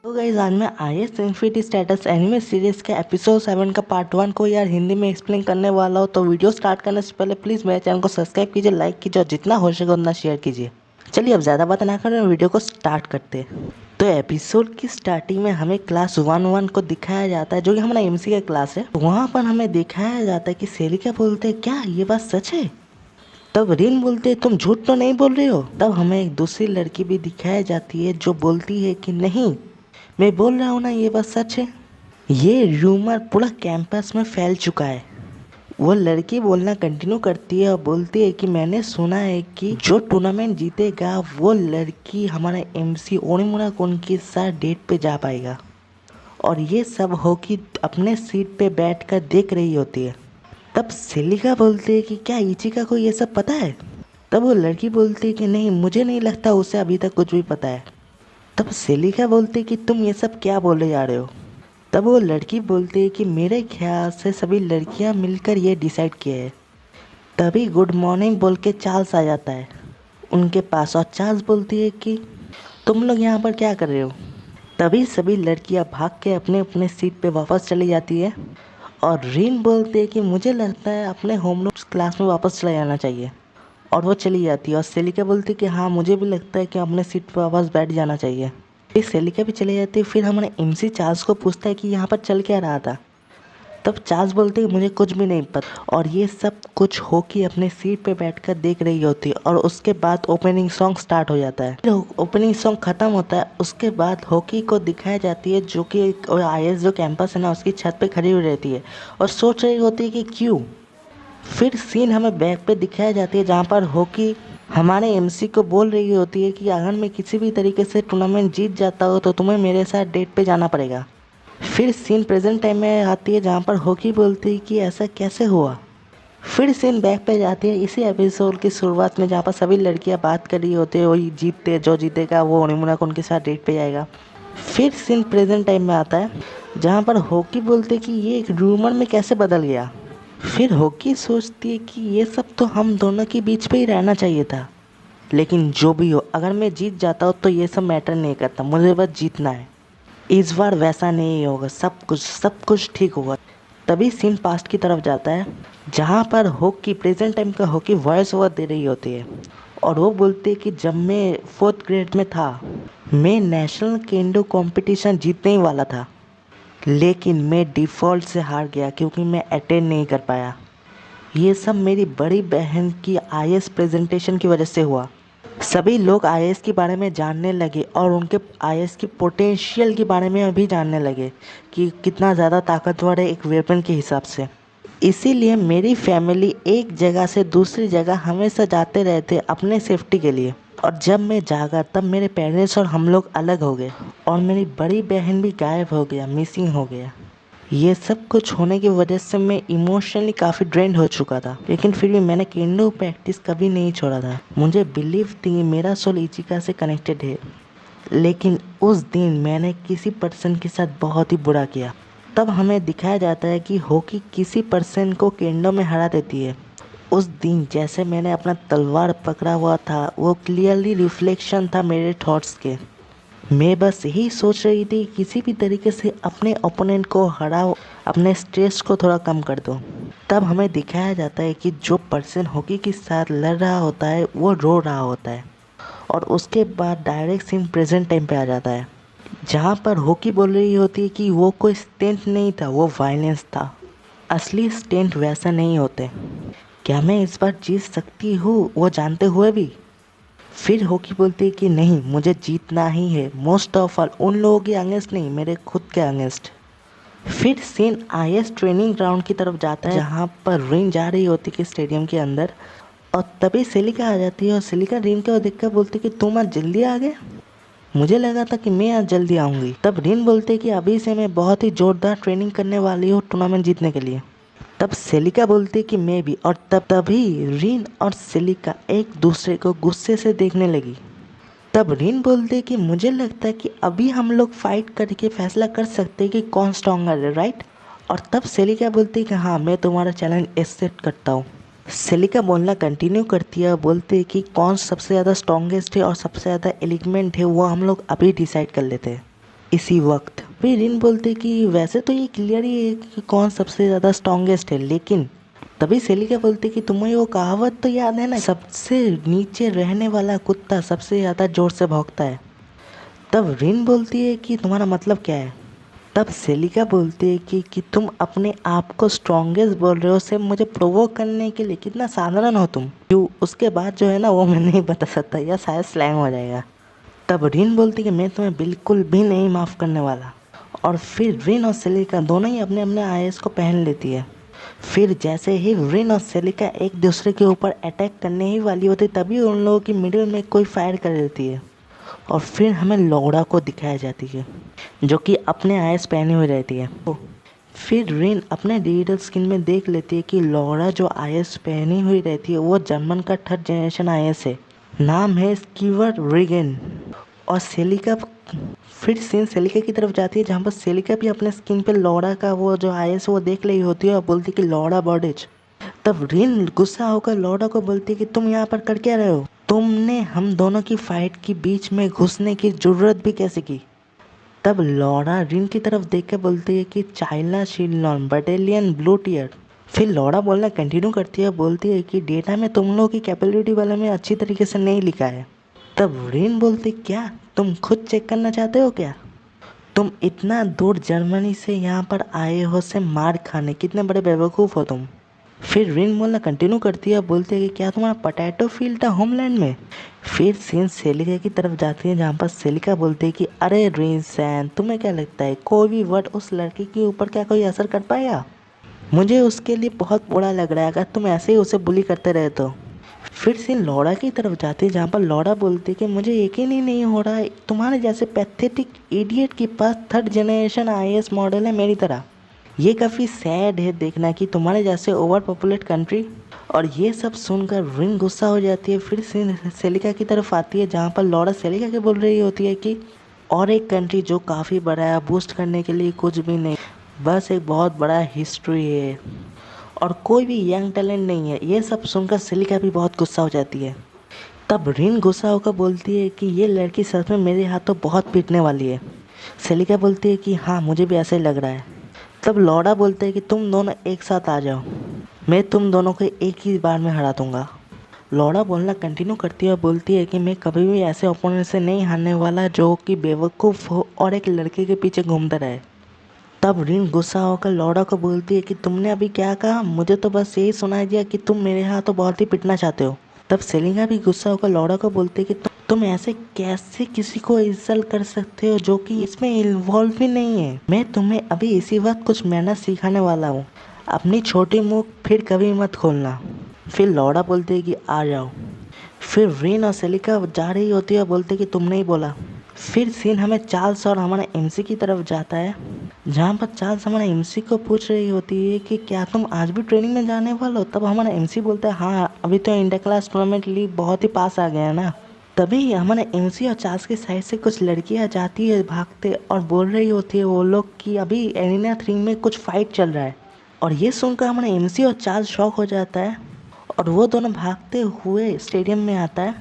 तो गाइस आज मैं IAS infinity status anime series के एपिसोड 7 का पार्ट 1 को यार हिंदी में एक्सप्लेन करने वाला हूँ। तो वीडियो स्टार्ट करने से पहले प्लीज़ मेरे चैनल को सब्सक्राइब कीजिए, लाइक कीजिए और जितना हो सके उतना शेयर कीजिए। चलिए अब ज़्यादा बात ना करें, वीडियो को स्टार्ट करते हैं। तो एपिसोड की स्टार्टिंग में हमें क्लास 1-1 को दिखाया जाता है, जो कि हमारा एमसी का क्लास है। वहाँ पर हमें दिखाया जाता है कि सेलिका बोलते हैं, क्या ये बात सच है? तब रिन बोलते तुम झूठ तो नहीं बोल रहे हो। तब हमें एक दूसरी लड़की भी दिखाई जाती है जो बोलती है कि नहीं, मैं बोल रहा हूँ ना, ये बात सच है। ये रूमर पूरा कैंपस में फैल चुका है। वो लड़की बोलना कंटिन्यू करती है और बोलती है कि मैंने सुना है कि जो टूर्नामेंट जीतेगा वो लड़की हमारा एमसी ओनिमुरा कुन के साथ डेट पे जा पाएगा। और ये सब होकी अपने सीट पे बैठकर देख रही होती है। तब सेलिका बोलती है कि क्या इचिका को ये सब पता है? तब वो लड़की बोलती है कि नहीं, मुझे नहीं लगता उसे अभी तक कुछ भी पता है। तब सेलिका बोलती है कि तुम ये सब क्या बोले जा रहे हो? तब वो लड़की बोलती है कि मेरे ख्याल से सभी लड़कियां मिलकर ये डिसाइड किए हैं। तभी गुड मॉर्निंग बोल के चार्ल्स आ जाता है उनके पास और चार्ल्स बोलती है कि तुम लोग यहाँ पर क्या कर रहे हो? तभी सभी लड़कियां भाग के अपने अपने सीट पे वापस चली जाती है और रीन बोलती है कि मुझे लगता है अपने होमरूम क्लास में वापस चला जाना चाहिए। और वो चली जाती है और सेलिका बोलती है कि हाँ, मुझे भी लगता है कि अपने सीट पर वापस बैठ जाना चाहिए। फिर सेलिका भी चली जाती है। फिर हमारे एमसी चार्ल्स को पूछता है कि यहाँ पर चल क्या रहा था। तब चार्ल्स बोलते हैं मुझे कुछ भी नहीं पता। और ये सब कुछ होकी अपने सीट पे बैठकर देख रही होती है। और उसके बाद ओपनिंग सॉन्ग स्टार्ट हो जाता है। फिर ओपनिंग सॉन्ग खत्म होता है। उसके बाद होकी को दिखाई जाती है जो कि आईएएस जो कैंपस है ना, उसकी छत पे खड़ी हुई रहती है और सोच रही होती है कि क्यों। फिर सीन हमें बैक पे दिखाई जाती है जहाँ पर होकी हमारे एमसी को बोल रही होती है कि अगर मैं किसी भी तरीके से टूर्नामेंट जीत जाता हूँ तो तुम्हें मेरे साथ डेट पे जाना पड़ेगा। फिर सीन प्रेजेंट टाइम में आती है जहाँ पर होकी बोलती है कि ऐसा कैसे हुआ। फिर सीन बैक पे जाती है इसी एपिसोड की शुरुआत में जहाँ पर सभी लड़कियाँ बात कर रही होती है वही जीतते जो जीतेगा वो ओनिमुरा उनके साथ डेट पे जाएगा। फिर सीन प्रेजेंट टाइम में आता है जहाँ पर होकी बोलते है कि ये एक रूमर में कैसे बदल गया। फिर होकी सोचती है कि ये सब तो हम दोनों के बीच पे ही रहना चाहिए था, लेकिन जो भी हो अगर मैं जीत जाता हूँ तो ये सब मैटर नहीं करता, मुझे बस जीतना है। इस बार वैसा नहीं होगा, सब कुछ ठीक होगा। तभी सीन पास्ट की तरफ जाता है जहाँ पर होकी प्रेजेंट टाइम का होकी वॉइस ओवर दे रही होती है और वो बोलती है कि जब मैं 4th ग्रेड में था मैं नेशनल केंडो कंपटीशन जीतने ही वाला था, लेकिन मैं डिफ़ॉल्ट से हार गया क्योंकि मैं अटेंड नहीं कर पाया। ये सब मेरी बड़ी बहन की आईएएस प्रेजेंटेशन की वजह से हुआ। सभी लोग आईएएस के बारे में जानने लगे और उनके आईएएस की पोटेंशियल के बारे में भी जानने लगे कि कितना ज़्यादा ताकतवर है एक वेपन के हिसाब से। इसीलिए मेरी फैमिली एक जगह से दूसरी जगह हमेशा जाते रहते अपने सेफ्टी के लिए। और जब मैं जागा तब मेरे पेरेंट्स और हम लोग अलग हो गए और मेरी बड़ी बहन भी गायब हो गया, मिसिंग हो गया। ये सब कुछ होने की वजह से मैं इमोशनली काफ़ी ड्रेन्ड हो चुका था, लेकिन फिर भी मैंने केंडो प्रैक्टिस कभी नहीं छोड़ा था। मुझे बिलीव थी कि मेरा सोल इचिका से कनेक्टेड है, लेकिन उस दिन मैंने किसी पर्सन के साथ बहुत ही बुरा किया। तब हमें दिखाया जाता है कि होकी किसी पर्सन को केंडो में हरा देती है। उस दिन जैसे मैंने अपना तलवार पकड़ा हुआ था वो क्लियरली रिफ्लेक्शन था मेरे थॉट्स के। मैं बस यही सोच रही थी किसी भी तरीके से अपने ओपोनेंट को हराओ, अपने स्ट्रेस को थोड़ा कम कर दो। तब हमें दिखाया जाता है कि जो पर्सन हॉकी के साथ लड़ रहा होता है वो रो रहा होता है और उसके बाद डायरेक्ट सीन प्रेजेंट टाइम पे आ जाता है जहाँ पर हॉकी बोल रही होती है कि वो कोई स्टेंट नहीं था, वो वायलेंस था। असली स्टेंट वैसा नहीं होते। क्या मैं इस बार जीत सकती हूँ वो जानते हुए भी? फिर हॉकी बोलती है कि नहीं, मुझे जीतना ही है, मोस्ट ऑफ ऑल उन लोगों के अगेंस्ट नहीं, मेरे खुद के अगेंस्ट। फिर सीन आईएएस ट्रेनिंग ग्राउंड की तरफ जाता है जहाँ पर रिन जा रही होती है स्टेडियम के अंदर और तभी सेलिका आ जाती है और सेलिका रिन को देखकर बोलती है कि तुम आज जल्दी आ गए, मुझे लगा था कि मैं आज जल्दी आऊँगी। तब रिन बोलते है कि अभी से मैं बहुत ही जोरदार ट्रेनिंग करने वाली हूँ टूर्नामेंट जीतने के लिए। तब सेलिका बोलती है कि मैं भी। और तभी रिन और सेलिका एक दूसरे को गुस्से से देखने लगी। तब रिन बोलती है कि मुझे लगता है कि अभी हम लोग फाइट करके फैसला कर सकते हैं कि कौन स्ट्रॉन्गर है, राइट? और तब सेलिका बोलती है कि हाँ, मैं तुम्हारा चैलेंज एक्सेप्ट करता हूँ। सेलिका बोलना कंटिन्यू करती है और बोलती है कि कौन सबसे ज़्यादा स्ट्रॉन्गेस्ट है और सबसे ज़्यादा एलिगमेंट है वो हम लोग अभी डिसाइड कर लेते हैं। इसी वक्त फिर रिन बोलते कि वैसे तो ये क्लियर ही है कि कौन सबसे ज़्यादा स्ट्रॉन्गेस्ट है, लेकिन तभी सेलिका बोलती कि तुम्हें वो कहावत तो याद है ना, सबसे नीचे रहने वाला कुत्ता सबसे ज़्यादा जोर से भौंकता है। तब रिन बोलती है कि तुम्हारा मतलब क्या है। तब सेलिका बोलती है कि तुम अपने आप को स्ट्रॉन्गेस्ट बोल रहे हो सिर्फ मुझे प्रोवोक करने के लिए, कितना साधारण हो तुम। क्यों उसके बाद जो है ना वो मैं नहीं बता सकता, या शायद स्लैंग हो जाएगा। तब रिन बोलती कि मैं तुम्हें बिल्कुल भी नहीं माफ़ करने वाला। और फिर रिन और सेलिका दोनों ही अपने अपने आईएएस को पहन लेती है। फिर जैसे ही रिन और सेलिका एक दूसरे के ऊपर अटैक करने ही वाली होती तभी उन लोगों की मिडिल में कोई फायर कर देती है। और फिर हमें लौड़ा को दिखाया जाती है जो कि अपने आईएएस पहने हुए रहती है। फिर रिन अपने डिजिटल स्क्रीन में देख लेती है कि लौड़ा जो आईएएस पहनी हुई रहती है वो जर्मन का 3rd जनरेशन आईएएस है, नाम है स्कीवर रिगन। और सेलिका फिर सीन सेलिका की तरफ जाती है जहाँ पर सेलिका भी अपने स्क्रीन पे लौड़ा का वो जो आईएएस वो देख रही होती है और बोलती कि लौड़ा बॉडेज। तब रिन गुस्सा होकर लौड़ा को बोलती है कि तुम यहाँ पर कर क्या रहे हो, तुमने हम दोनों की फाइट के बीच में घुसने की जरूरत भी कैसे की। तब लौड़ा रिन की तरफ देख कर बोलती है कि चाइना शिनलॉन बटालियन ब्लू टियर। फिर लौड़ा बोलना कंटिन्यू करती है, बोलती है कि डेटा में तुम लोगों की कैपेबिलिटी वाले में अच्छी तरीके से नहीं लिखा है। तब रिन बोलती क्या तुम खुद चेक करना चाहते हो क्या, तुम इतना दूर जर्मनी से यहाँ पर आए हो से मार खाने, कितने बड़े बेवकूफ़ हो तुम। फिर रिन बोलना कंटिन्यू करती है, बोलती है कि क्या तुम्हारा पोटैटो फील्ड था होमलैंड में। फिर सीन सेलिका की तरफ जाती है जहाँ पर सेलिका बोलती है कि अरे रिन सैन तुम्हें क्या लगता है कोई भी वर्ड उस लड़की के ऊपर क्या कोई असर कर पाएगा, मुझे उसके लिए बहुत बुरा लग रहा है अगर तुम ऐसे ही उसे बुली करते रहे तो। फिर सीन लौड़ा की तरफ जाती है जहाँ पर लौड़ा बोलती है कि मुझे यकीन ही नहीं हो रहा है तुम्हारे जैसे पैथेटिक इडियट के पास 3rd जनरेशन आईएएस मॉडल है मेरी तरह। ये काफ़ी सैड है देखना कि तुम्हारे जैसे ओवर पॉपुलेट कंट्री। और ये सब सुनकर रिन गुस्सा हो जाती है। फिर सेलिका की तरफ आती है जहाँ पर लौड़ा सेलिका के बोल रही होती है कि और एक कंट्री जो काफ़ी बड़ा है, बूस्ट करने के लिए कुछ भी नहीं, बस एक बहुत बड़ा हिस्ट्री है और कोई भी यंग टैलेंट नहीं है। ये सब सुनकर सेलिका भी बहुत गुस्सा हो जाती है। तब रिन गुस्सा होकर बोलती है कि ये लड़की सच में मेरे हाथों बहुत पीटने वाली है। सेलिका बोलती है कि हाँ मुझे भी ऐसा ही लग रहा है। तब लौड़ा बोलते हैं कि तुम दोनों एक साथ आ जाओ, मैं तुम दोनों को एक ही बार में हरा दूंगा। लौड़ा बोलना कंटिन्यू करती है और बोलती है कि मैं कभी भी ऐसे ओपोनेंट से नहीं हारने वाला जो कि बेवकूफ़ हो और एक लड़के के पीछे घूमता रहे। तब रिन गुस्सा होकर लौड़ा को बोलती है कि तुमने अभी क्या कहा, मुझे तो बस यही सुनाई दिया कि तुम मेरे हाथों बहुत ही पिटना चाहते हो। तब सेलिका भी गुस्सा होकर लौड़ा को बोलती है कि तुम ऐसे कैसे किसी को इंसल्ट कर सकते हो जो कि इसमें इन्वॉल्व ही नहीं है। मैं तुम्हें अभी इसी वक्त कुछ मैनर सिखाने वाला हूँ, अपनी छोटी मुँह फिर कभी मत खोलना। फिर लौड़ा बोलती है कि आ जाओ। फिर रिन और सेलिका जा रही होती है और बोलते कि तुमने ही बोला। फिर सीन हमें चार्ल्स और हमारे एमसी की तरफ जाता है जहाँ पर चार्ल्स हमारे एमसी को पूछ रही होती है कि क्या तुम आज भी ट्रेनिंग में जाने वाले हो। तब हमारा एमसी बोलता है हाँ अभी तो इंटर क्लास टूर्नामेंट लीग बहुत ही पास आ गया है ना। तभी हमारे एमसी और चार्ल्स की साइड से कुछ लड़कियाँ जाती है भागते और बोल रही होती है वो लोग कि अभी एरिना 3 में कुछ फाइट चल रहा है। और ये सुनकर हमारे एमसी और चार्ल्स शॉक हो जाता है और वो दोनों भागते हुए स्टेडियम में आता है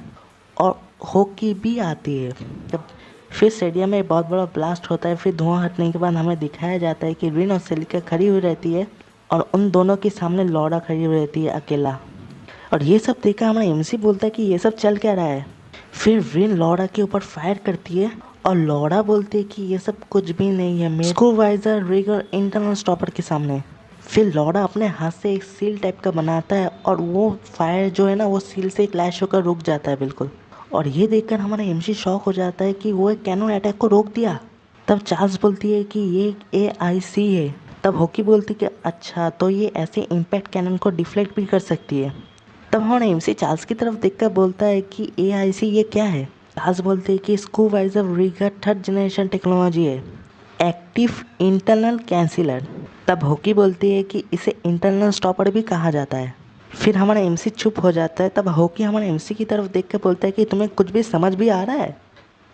और हॉकी भी आती है। जब फिर स्टेडियम में बहुत बड़ा ब्लास्ट होता है। फिर धुआं हटने के बाद हमें दिखाया जाता है कि रिन और सेलिका खड़ी हुई रहती है और उन दोनों के सामने लौड़ा खड़ी हुई रहती है अकेला। और ये सब देखा हमारा एमसी बोलता है कि ये सब चल क्या रहा है। फिर रिन लौड़ा के ऊपर फायर करती है और लौड़ा बोलती है कि ये सब कुछ भी नहीं है मेरे सुपरवाइजर रिगर इंटरनल स्टॉपर के सामने। फिर लौड़ा अपने हाथ से एक सील टाइप का बनाता है और वो फायर जो है ना वो सील से क्लैश होकर रुक जाता है बिल्कुल। और ये देखकर हमारा एमसी शॉक हो जाता है कि वो एक कैनन अटैक को रोक दिया। तब चार्ल्स बोलती है कि ये AIC है। तब हॉकी बोलती है कि अच्छा तो ये ऐसे इम्पैक्ट कैनन को डिफ्लेक्ट भी कर सकती है। तब हमारा एमसी चार्ल्स की तरफ देखकर बोलता है कि AIC ये क्या है। चार्ल्स बोलते हैं कि स्क्रूवाइजर रिगर 3rd जनरेशन टेक्नोलॉजी है, एक्टिव इंटरनल कैंसिलर। तब हॉकी बोलती है कि इसे इंटरनल स्टॉपर भी कहा जाता है। फिर हमारा एमसी चुप हो जाता है। तब हॉकी हमारे एमसी की तरफ देख कर बोलता है कि तुम्हें कुछ भी समझ भी आ रहा है।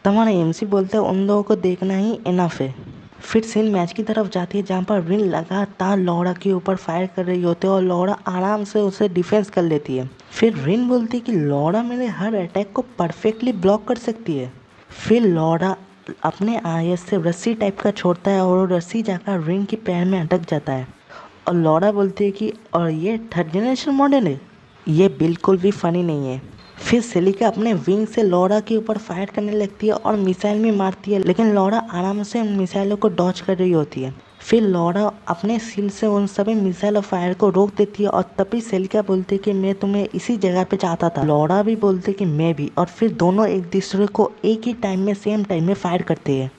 तब हमारा एमसी बोलता है उन लोगों को देखना ही इनफ है। फिर सीन मैच की तरफ जाती है जहाँ पर रिन लगातार लौड़ा के ऊपर फायर कर रही होती है और लौड़ा आराम से उसे डिफेंस कर लेती है। फिर रिन बोलती है कि लौड़ा मेरे हर अटैक को परफेक्टली ब्लॉक कर सकती है। फिर लौड़ा अपने आयत से रस्सी टाइप का छोड़ता है और वो रस्सी जाकर रिन के पैर में अटक जाता है। और लॉरा बोलती है कि और ये थर्ड जनरेशन मॉडल है, ये बिल्कुल भी फनी नहीं है। फिर सेलिका अपने विंग से लॉरा के ऊपर फायर करने लगती है और मिसाइल भी मारती है, लेकिन लॉरा आराम से उन मिसाइलों को डॉज कर रही होती है। फिर लॉरा अपने सील से उन सभी मिसाइल और फायर को रोक देती है और तभी सेलिका बोलती है कि मैं तुम्हें इसी जगह पे चाहता था। लॉरा भी बोलती है कि मैं भी, और फिर दोनों एक दूसरे को एक ही टाइम में सेम टाइम में फायर करते हैं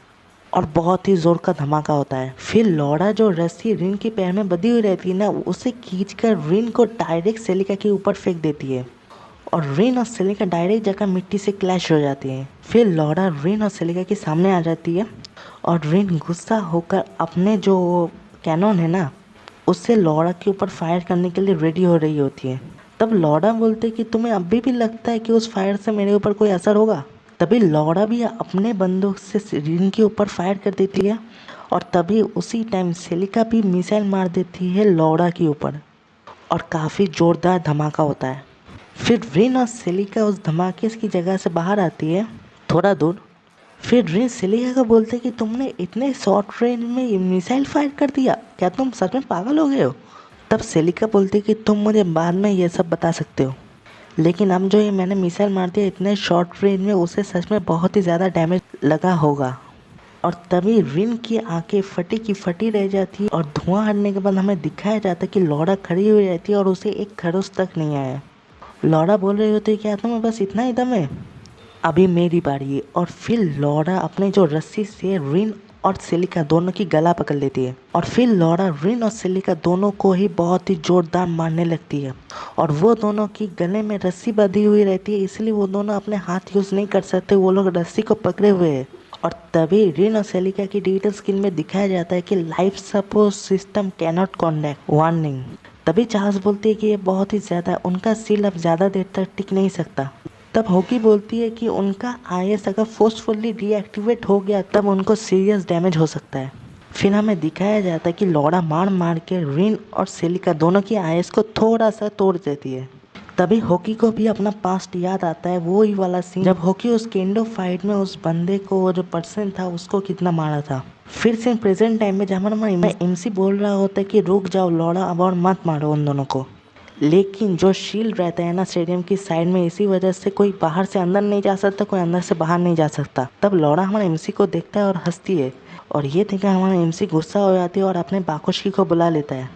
और बहुत ही जोर का धमाका होता है। फिर लॉरा जो रस्सी रिन के पैर में बंधी हुई रहती है ना, उसे खींचकर रिन को डायरेक्ट सेलिका के ऊपर फेंक देती है और रिन और सेलिका डायरेक्ट जगह मिट्टी से क्लैश हो जाती है। फिर लॉरा रिन और सेलिका के सामने आ जाती है और रिन गुस्सा होकर अपने जो कैनन है ना, उससे लॉरा के ऊपर फायर करने के लिए रेडी हो रही होती है। तब लॉरा बोलते कि तुम्हें अभी भी लगता है कि उस फायर से मेरे ऊपर कोई असर होगा। तभी लॉरा भी अपने बंदूक से रिन के ऊपर फायर कर देती है और तभी उसी टाइम सेलिका भी मिसाइल मार देती है लॉरा के ऊपर और काफ़ी ज़ोरदार धमाका होता है। फिर रिन और सेलिका उस धमाके की जगह से बाहर आती है थोड़ा दूर। फिर रिन सेलिका को बोलते कि तुमने इतने शॉर्ट रेंज में मिसाइल फायर कर दिया, क्या तुम सच में पागल हो गए हो। तब सेलिका बोलती कि तुम मुझे बाद में ये सब बता सकते हो, लेकिन अब जो ये मैंने मिसाइल मार दिया इतने शॉर्ट रेंज में, उसे सच में बहुत ही ज़्यादा डैमेज लगा होगा। और तभी रिन की आंखें फटी की फटी रह जाती है और धुआं हटने के बाद हमें दिखाया जाता है कि लॉरा खड़ी हुई रहती है और उसे एक खरोच तक नहीं आया। लॉरा बोल रही होती है क्या तुम्हें बस इतना ही दम है, अभी मेरी बारी है। और फिर लॉरा अपने जो रस्सी से रिन और सेलिका दोनों की गला पकड़ लेती है और फिर लॉरा रिन और सेलिका दोनों को ही बहुत ही जोरदार मारने लगती है और वो दोनों की गले में रस्सी बंधी हुई रहती है, इसलिए वो दोनों अपने हाथ यूज़ नहीं कर सकते, वो लोग रस्सी को पकड़े हुए हैं। और तभी रिन और सेलिका की डिजिटल स्क्रीन में दिखाया जाता है कि life support system cannot contact warning. तभी चार्ल्स बोलती है कि ये बहुत ही ज़्यादा, उनका सील अब ज़्यादा देर तक टिक नहीं सकता। तब होकी बोलती है कि उनका आईएस अगर फोर्सफुली डीएक्टिवेट हो गया तब उनको सीरियस डैमेज हो सकता है। फिर हमें दिखाया जाता है कि लॉरा मार मार के रिन और सेलिका दोनों की आईएस को थोड़ा सा तोड़ देती है। तभी होकी को भी अपना पास्ट याद आता है, वो ही वाला सीन जब होकी उस केंडो फाइट में उस बंदे को, वो जो पर्सन था उसको कितना मारा था। फिर से प्रेजेंट टाइम में जब हमारा एमसी बोल रहा होता है कि रुक जाओ लॉरा, अब और मत मारो उन दोनों को, लेकिन जो शील्ड रहता है ना स्टेडियम की साइड में, इसी वजह से कोई बाहर से अंदर नहीं जा सकता, कोई अंदर से बाहर नहीं जा सकता। तब लॉरा हमारे एमसी को देखता है और हंसती है और ये देखकर हमारा एमसी गुस्सा हो जाती है और अपने बाकुश्की को बुला लेता है।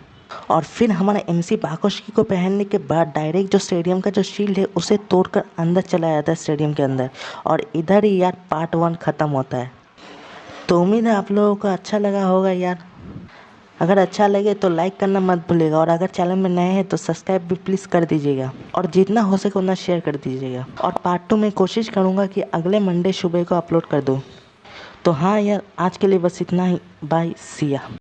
और फिर हमारा एमसी बाकुश्की को पहनने के बाद डायरेक्ट जो स्टेडियम का जो शील्ड है उसे तोड़कर अंदर चला जाता है स्टेडियम के अंदर, और इधर ही यार पार्ट 1 ख़त्म होता है। तो उम्मीद है आप लोगों को अच्छा लगा होगा यार। अगर अच्छा लगे तो लाइक करना मत भूलिएगा और अगर चैनल में नए हैं तो सब्सक्राइब भी प्लीज़ कर दीजिएगा और जितना हो सके उतना शेयर कर दीजिएगा। और पार्ट 2 में कोशिश करूँगा कि अगले मंडे सुबह को अपलोड कर दूँ। तो हाँ यार, आज के लिए बस इतना ही। बाय, सी या।